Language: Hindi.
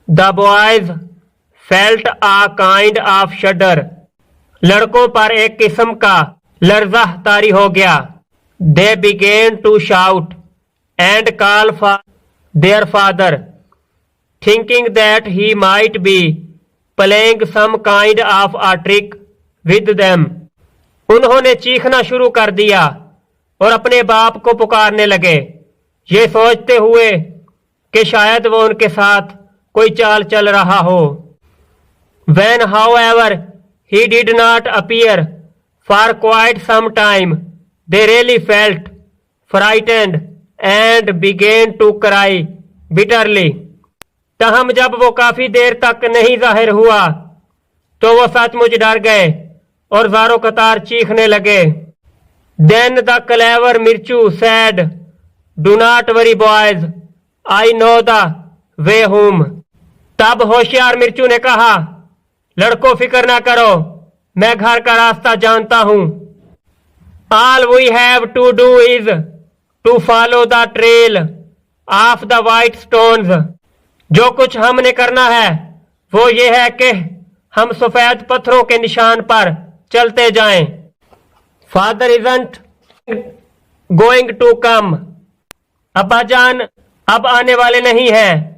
The boys felt a kind of shudder. लड़कों पर एक किस्म का लर्जा तारी हो गया। They began to shout and call for their father, thinking that he might be playing some kind of a trick with them. उन्होंने चीखना शुरू कर दिया और अपने बाप को पुकारने लगे, ये सोचते हुए कि शायद वो उनके साथ कोई चाल चल रहा हो। When, however, he did not appear for quite some time, they really felt frightened and began to cry bitterly. तहम जब वो काफी देर तक नहीं जाहिर हुआ तो वो सचमुच डर गए और ज़ारो कतार चीखने लगे। Then the clever Mirchu said, "Do not worry, boys. I know the way home." तब होशियार मिर्चू ने कहा, लड़कों फिक्र ना करो, मैं घर का रास्ता जानता हूं। All we have to do is to follow the trail of the white stones. जो कुछ हमने करना है वो ये है कि हम सफेद पत्थरों के निशान पर चलते जाएं। Father isn't going to come. अब्बाजान अब आने वाले नहीं हैं।